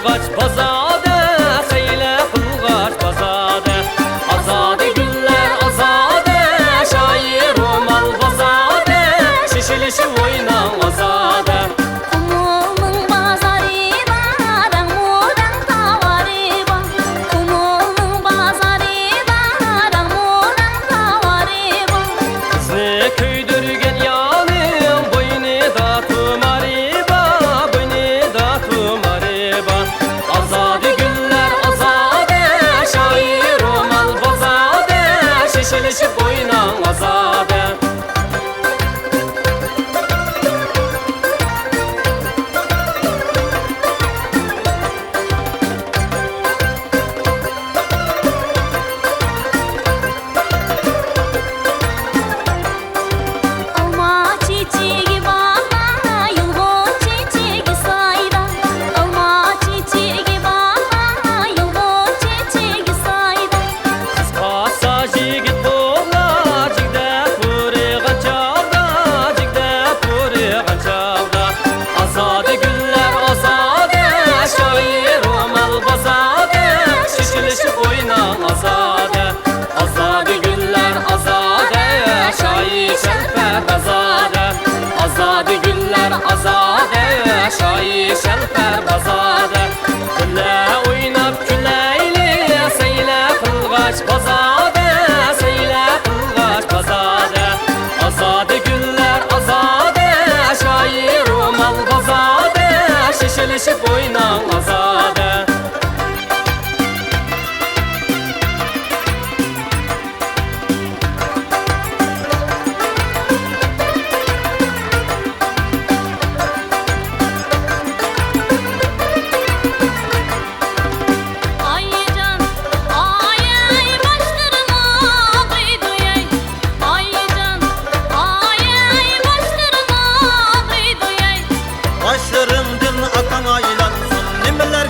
qılğaç bazada, xeylə qılğaç bazada. Azade güller azade, şair romal bazada, şişilişi oynan azade. Kumulun bazarı var, amudan tavarı var. Kumulun bazarı var, amudan tavarı var. Kızını köydürgen yanım, boynu da tumariba, boynu da tumariba. Azade güller azade, şair romal bazade, şişilişi oynan azade. Alma çiçeği bana, yulgun çiçeği sayda. Alma çiçeği bana, yulgun çiçeği sayda. Kasa jigit boğla, jigde puri g'anchaqda, jigde puri g'anchaqda. Azade güller azade, şair romal bazade, şişilişip oynan azade. Azade güller azade, şair şelper bazade. Azade güller azade, şair şelper bazade. Gülle oynap gülleyli, seyle qılğaç bazade, seyle qılğaç bazade. Azade güller azade, şair romal bazade, şişilişip oynan azade. Ay can, ay ay başlarına kıydı yey. Ay can, ay ay başlarına kıydı yey. Başlarımdın akan aylansın, nimeler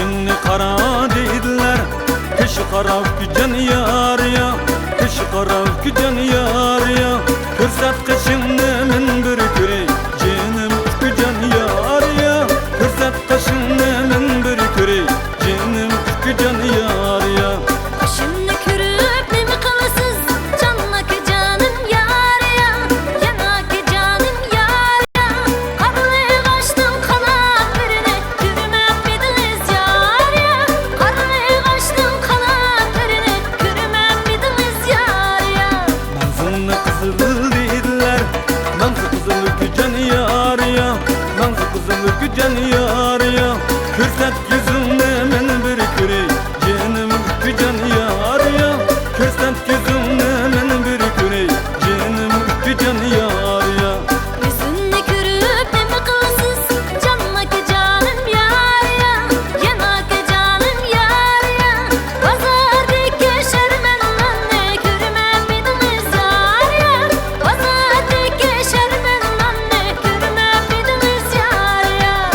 Çeçinni qara deydiler, kışı qarab gücen yar ya, kışı qarab gücen yar ya. Kürsat kışını min bir körey, cenim gücen yar ya. Kürsat kışını min bir körey, cenim gücen yar ya. Şimdi körüp nemi kılasız canlaki canım yar ya, yanaki canım yar ya. Karnı kaçtım kanatlarını kürümep bidiniz yar ya. Karnı kaçtım kanatlarını kürümep bidiniz yar ya. Manzılını kızıl deydiler, manzı kızıl gücen yar ya, manzı kızıl gücen yar ya. Kürsat yüzümde min bir körey, cenim gücen yar ya. Kürsat yüzümde min bir körey, cenim gücen yar ya. Yüzünü körüp nemi kılasız canlaki canım yar ya, yanaki canım yar ya. Pazardaki şermenle kürümep bidiniz yar ya. Pazardaki şermenle kürümep bidiniz yar ya.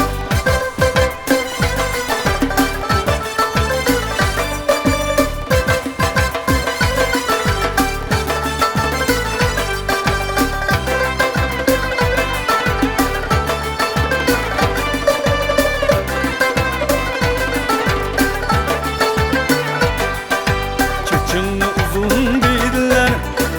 Çeçinni uzun deydiler,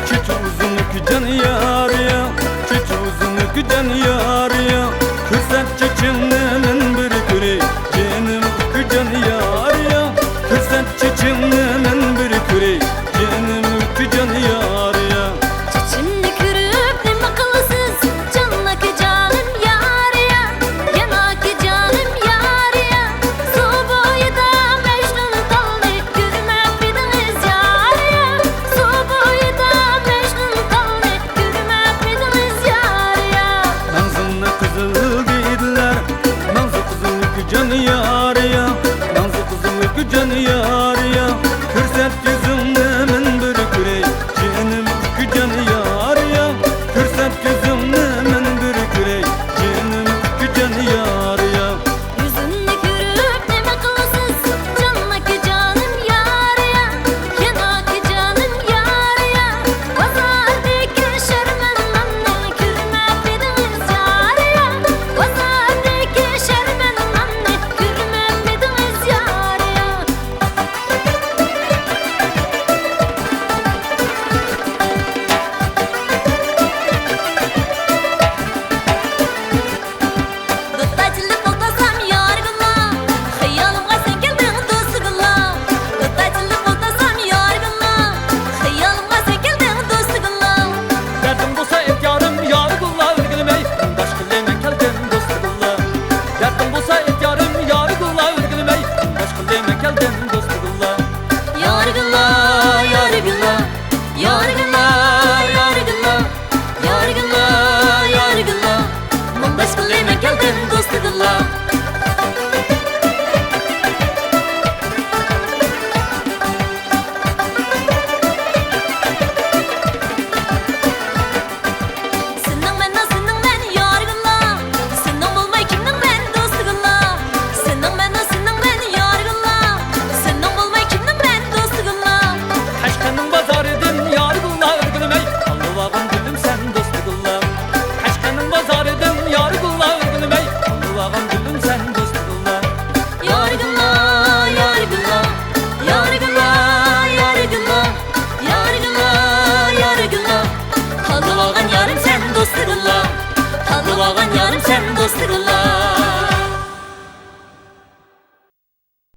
çeçi uzun gücen yar ya, çeçi uzun gücen yar ya. Kürsat çeçinni min bir körey, cenim gücen yar ya. Kürsat çeçinni min bir körey, cenim gücen yar ya. Çeçimni körüp nemi kılasız canlaki canım yar ya, yanaki canım yar ya. Su boyida Mecnun kaldı kürümep bidiniz yar ya. Su boyida Mecnun kaldı kürümep bidiniz yar ya. Manzılını kızıl deydiler, manzı kızıl gücen yar ya, manzı kızıl gücen yar ya. Kürsat yüzümde min bir körey, cenim gücen yar ya. Kürsat yüzümde min bir körey, cenim gücen yar ya. Yüzünü körüp nemi kılasız canlaki canım yar ya, yanaki canım yar ya. Pazardaki şermenle kürümep bidiniz yar ya. Pazardaki şermenle kürümep bidiniz yar ya. Do'stachillik bo'lsam yorg'illa, xayolimga sen kelding do'stig'illa. Do'stachillik bo'lsam yorg'illa, xayolimga sen kelding do'stig'illa. Derdim bulsa ihtiyarım yargılla ürgülmey Daş kıllemen keldim dostugılla Derdim bulsa ihtiyarım yargılla ürgülmey Daş kıllemen keldim dostugılla Yorg'illa, yorg'illa, yorg'illa, yorg'illa, yorg'illa, yorg'illa. Mundash qilmayman keldim do'stig'illa. Sening men yorg'illa, sening bo'lmay kimning men do'stig'illa. Sening men yorg'illa, sening bo'lmay kimning men do'stig'illa. Haşkanın bazarıdın yargılla ürgülmey Allah'ım gülüm sen dostugılla Haşkanın bazarıdın yargılla ürgülmey Allah'ım gülüm sen dostugılla Yorg'illa, yorg'illa, yorg'illa, yorg'illa, yorg'illa, yorg'illa. Tanib olgan yarim sen do'stig'illa, tanib olgan yarim sen do'stig'illa.